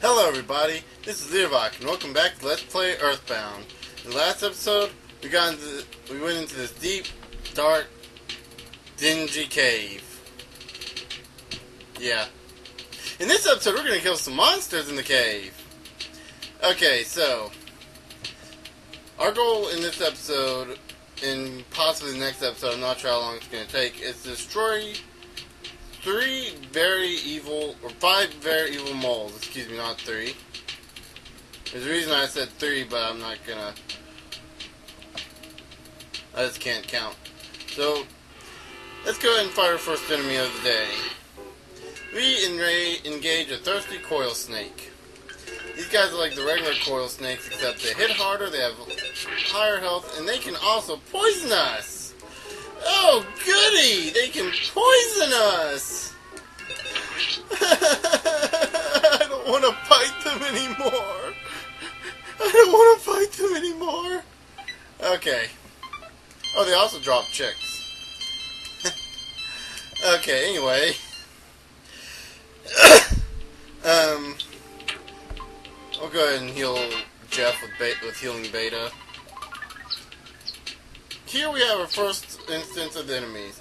Hello everybody, this is EarthBound, and welcome back to Let's Play EarthBound. In the last episode, we went into this deep, dark, dingy cave. Yeah. In this episode, we're gonna kill some monsters in the cave. Okay, so our goal in this episode, and possibly the next episode, I'm not sure how long it's gonna take, is to destroy 5 very evil moles. Excuse me, not 3. There's a reason I said 3, but I'm not gonna. I just can't count. So, let's go ahead and fight our first enemy of the day. We engage a thirsty coil snake. These guys are like the regular coil snakes, except they hit harder, they have higher health, and they can also poison us! Oh, goody! They can poison us! I don't want to fight them anymore. I don't want to fight them anymore. Okay. Oh, they also drop chicks. Okay, anyway. I'll go ahead and heal Jeff with healing beta. Here we have our first instance of the enemies.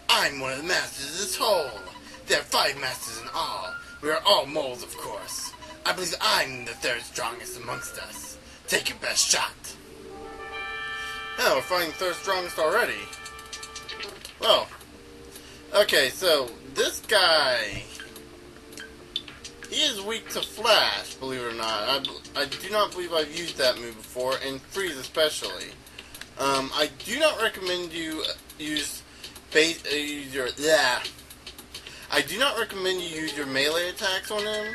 I'm one of the masters of this hole. There are 5 masters in all. We are all moles, of course. I believe I'm the 3rd strongest amongst us. Take your best shot. Oh, we're fighting 3rd strongest already. Well, okay, so this guy, he is weak to flash, believe it or not. I do not believe I've used that move before, and freeze especially. I do not recommend you use I do not recommend you use your melee attacks on him,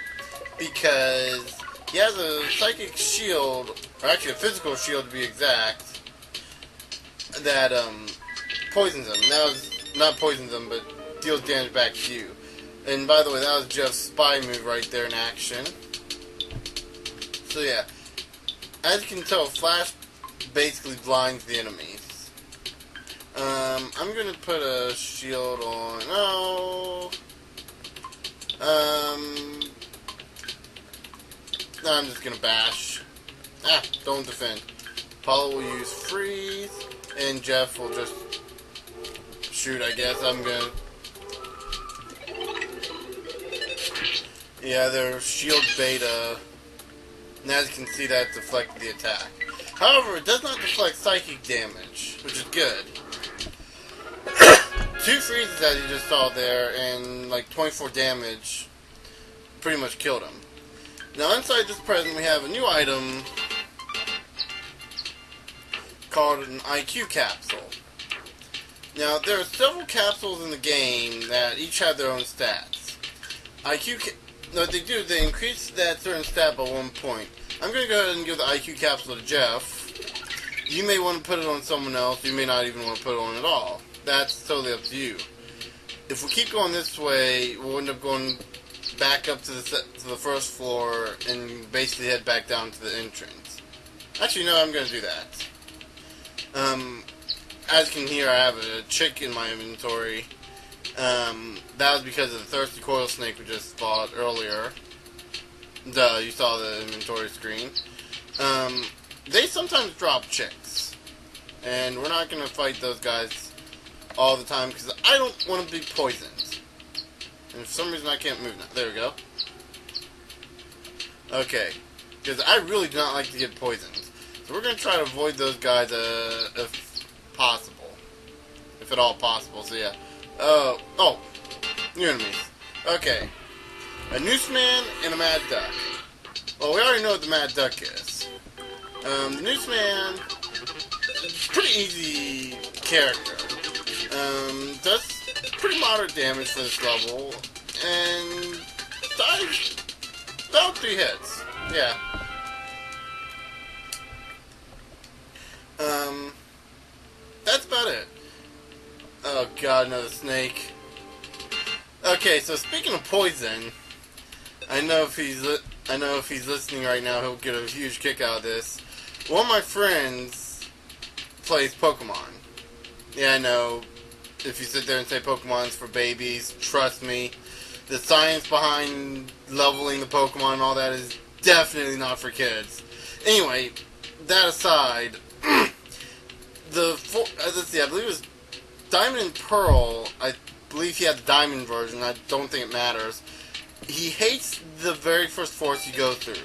because he has a psychic shield, or actually a physical shield to be exact, that poisons him. Not poisons him, but deals damage back to you. And by the way, that was Jeff's spy move right there in action. So yeah, as you can tell, flash basically blinds the enemies. I'm gonna put a shield on. No, I'm just gonna bash. Don't defend. Paula will use freeze, and Jeff will just shoot. I guess I'm gonna. Yeah, their shield beta. And as you can see, that deflected the attack. However, it does not deflect psychic damage, which is good. 2 freezes, as you just saw there, and like 24 damage, pretty much killed him. Now, inside this present, we have a new item called an IQ capsule. Now, there are several capsules in the game that each have their own stats. What they do, they increase that certain stat by 1 point. I'm going to go ahead and give the IQ capsule to Jeff. You may want to put it on someone else. You may not even want to put it on at all. That's totally up to you. If we keep going this way, we'll end up going back up to the first floor and basically head back down to the entrance. Actually, no, I'm going to do that. As you can hear, I have a chick in my inventory. That was because of the thirsty coil snake we just fought earlier. You saw the inventory screen. They sometimes drop chicks. And we're not going to fight those guys all the time because I don't want to be poisoned. And for some reason I can't move now. There we go. Okay. Because I really do not like to get poisoned. So we're going to try to avoid those guys if possible. If at all possible. So yeah. Oh. New enemies. Okay. A noose man and a mad duck. Well, we already know what the mad duck is. The noose man is a pretty easy character. Does pretty moderate damage for this level, and dies about 3 hits. Yeah. That's about it. Oh god, another snake. Okay, so speaking of poison, I know if he's listening right now, he'll get a huge kick out of this. One of my friends plays Pokemon. Yeah, I know. If you sit there and say Pokemon's for babies, trust me, the science behind leveling the Pokemon and all that is definitely not for kids. Anyway, that aside, let's see, I believe it was Diamond and Pearl. I believe he had the Diamond version. I don't think it matters. He hates the very first forest you go through.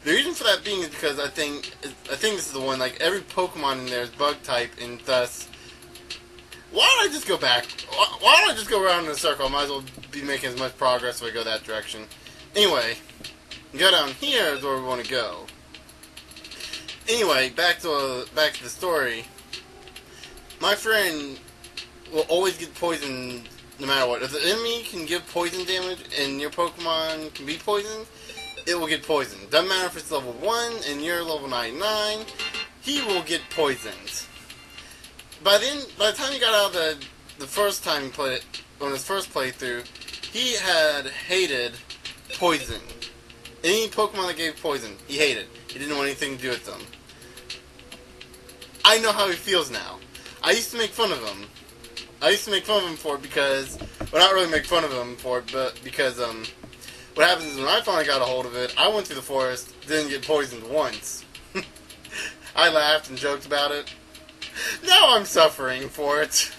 The reason for that being is because I think this is the one, like, every Pokemon in there is bug type, and thus, why don't I just go back? Why don't I just go around in a circle? I might as well be making as much progress if I go that direction. Anyway, go down here is where we want to go. Anyway, back to the story. My friend will always get poisoned no matter what. If the enemy can give poison damage and your Pokemon can be poisoned, it will get poisoned. Doesn't matter if it's level 1 and you're level 99, he will get poisoned. By the time he got out of the first time he played it, on his first playthrough, he had hated poison. Any Pokemon that gave poison, he hated. He didn't want anything to do with them. I know how he feels now. I used to make fun of him. I used to make fun of him for it because, well, not really make fun of him for it, but because, what happens is when I finally got a hold of it, I went through the forest, didn't get poisoned once. I laughed and joked about it. Now I'm suffering for it.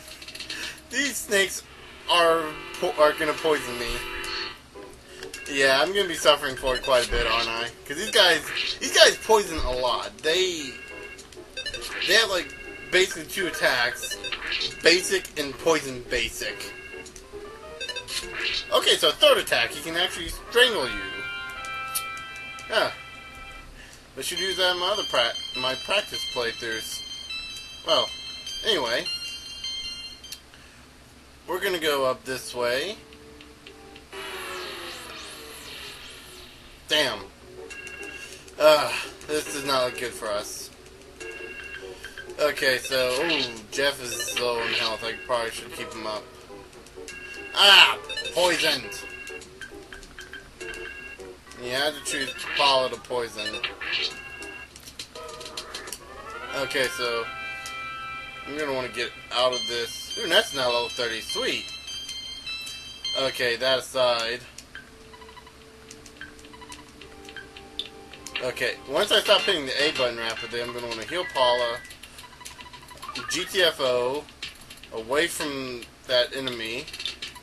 These snakes are gonna poison me. Yeah, I'm gonna be suffering for it quite a bit, aren't I? Because these guys poison a lot. They have like basically 2 attacks: basic and poison basic. Okay, so 3rd attack, he can actually strangle you. Yeah. I should use that in my practice playthroughs. Well, anyway, we're gonna go up this way. Damn. This does not look good for us. Okay, so, ooh, Jeff is low in health. I probably should keep him up. Ah! Poisoned! Yeah, I had to choose Paula to poison. Okay, so I'm gonna want to get out of this. Ooh, that's now level 30. Sweet! Okay, that aside. Okay, once I stop hitting the A button rapidly, I'm gonna want to heal Paula, GTFO, away from that enemy.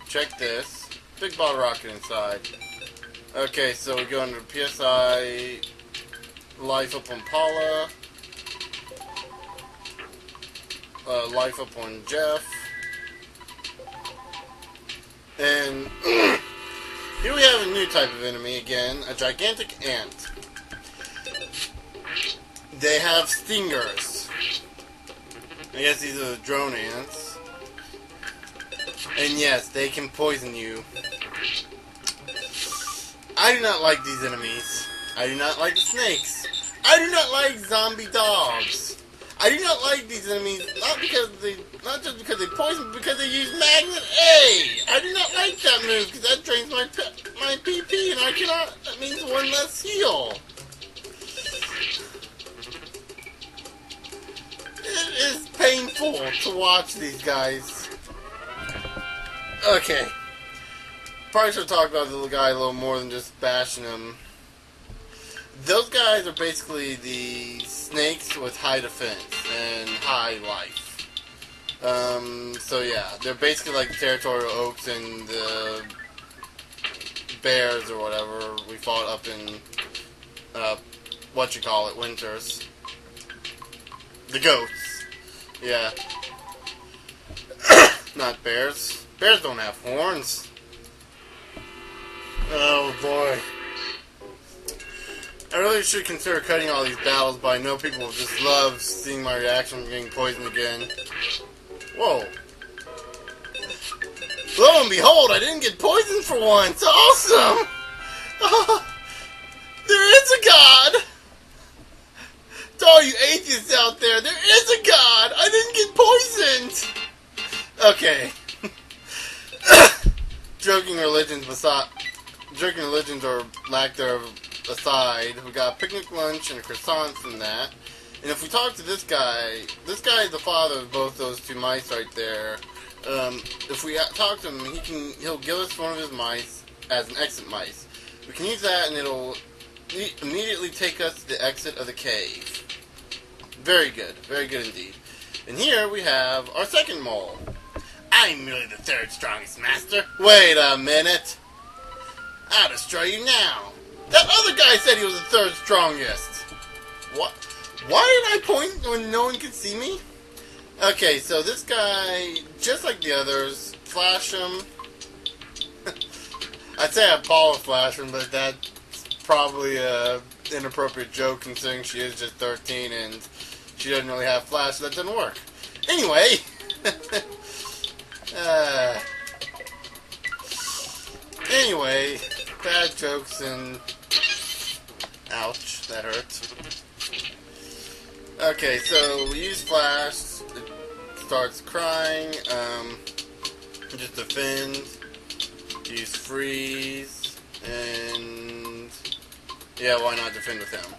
Check this. Big bottle rocket inside. Okay, so we go under PSI, life up on Paula, life up on Jeff, and here we have a new type of enemy again, a gigantic ant. They have stingers. I guess these are the drone ants. And yes, they can poison you. I do not like these enemies. I do not like the snakes. I do not like zombie dogs. I do not like these enemies, not just because they poison, but because they use Magnet A. I do not like that move because that drains my PP, and I cannot. That means 1 less heal. It is painful to watch these guys. Okay. Probably should talk about the little guy a little more than just bashing him. Those guys are basically the snakes with high defense and high life. So yeah, they're basically like the territorial oaks and the bears or whatever we fought up in, Winters. The goats. Yeah. Not bears. Bears don't have horns. Oh boy. I really should consider cutting all these battles, but I know people will just love seeing my reaction from getting poisoned again. Whoa. Lo and behold, I didn't get poisoned for once! Awesome! There is a God! To all you atheists out there, there is a God! I didn't get poisoned! Okay. Joking religions or lack thereof aside, we got a picnic lunch and a croissant from that. And if we talk to this guy is the father of both those 2 mice right there. If we talk to him, he'll give us one of his mice as an exit mice. We can use that, and it'll immediately take us to the exit of the cave. Very good indeed. And here we have our second mole. I'm merely the third strongest master. Wait a minute. I'll destroy you now. That other guy said he was the third strongest. What? Why did I point when no one could see me? Okay, so this guy, just like the others, flash him. I'd say Apollo flash him, but that's probably an inappropriate joke considering she is just 13 and she doesn't really have flash, so that doesn't work. Anyway, anyway, bad jokes and ouch, that hurts. Okay, so we use flash, it starts crying, just defend, use freeze, and yeah, why not defend with him?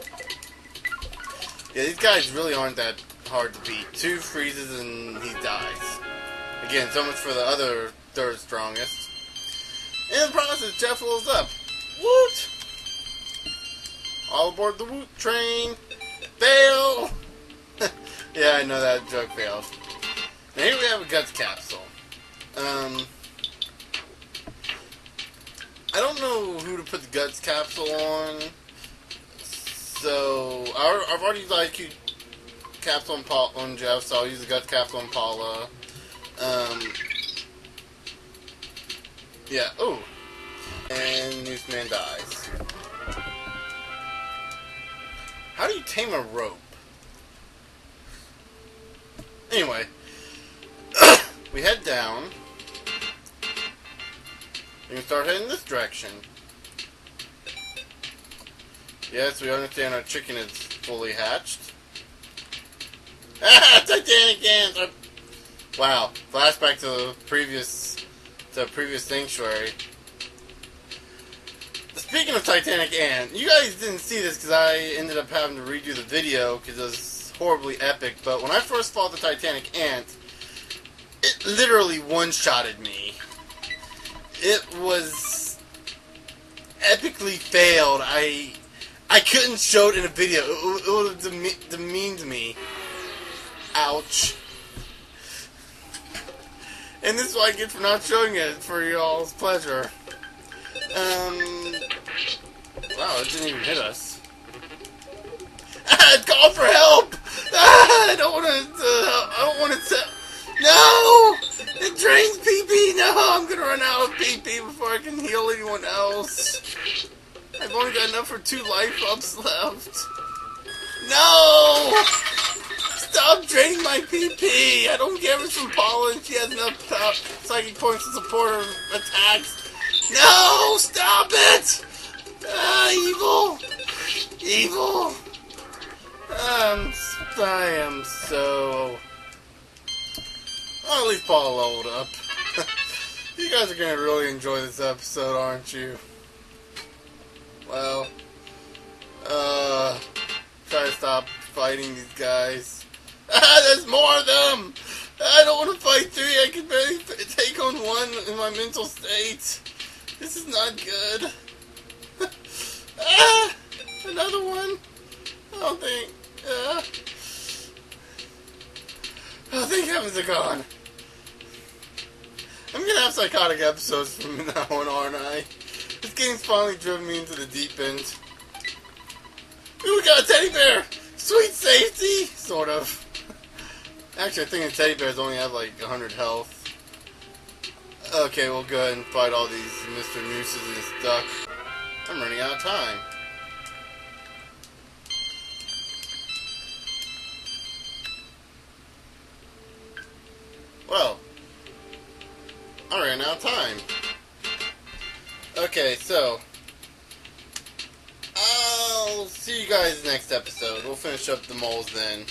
Yeah, these guys really aren't that hard to beat. 2 freezes and he dies. Again, so much for the other third strongest. In the process, Jeff rolls up. Woot! All aboard the Woot train. Fail! Yeah, I know that joke failed. Now here we have a guts capsule. I don't know who to put the guts capsule on. So I've already used the IQ capsule on Jeff, so I'll use the guts capsule on Paula. Yeah. Oh. And Newsman dies. How do you tame a rope? Anyway, we head down. We can start heading this direction. Yes, we understand our chicken is fully hatched. Ah, Titanic ants! Wow, flashback to the previous sanctuary. Speaking of Titanic ant, you guys didn't see this because I ended up having to redo the video because it was horribly epic. But when I first fought the Titanic ant, it literally one-shotted me. It was epically failed. I couldn't show it in a video. It would have demeaned me. Ouch. And this is what I get for not showing it for y'all's pleasure. Wow, it didn't even hit us. Call for help! I don't want to. No! It drains PP. No, I'm gonna run out of PP before I can heal anyone else. I've only got enough for 2 life ups left. No! Stop draining my PP! I don't care if it's from Paula and she has enough psychic points to support her attacks. No! Stop it! Evil! Evil! I am so... Well, at least Paula leveled up. You guys are gonna really enjoy this episode, aren't you? Well, try to stop fighting these guys. There's more of them! I don't want to fight 3, I can barely take on 1 in my mental state. This is not good. Another one? Oh, thank heavens they're gone. I'm gonna have psychotic episodes from now on, aren't I? This game's finally driven me into the deep end. Ooh, we got a teddy bear! Sweet safety! Sort of. Actually, I think the teddy bears only have like 100 health. Okay, we'll go ahead and fight all these Mr. Nooses and his duck. I'm running out of time. Well, I ran out of time. Okay, so I'll see you guys next episode. We'll finish up the moles then.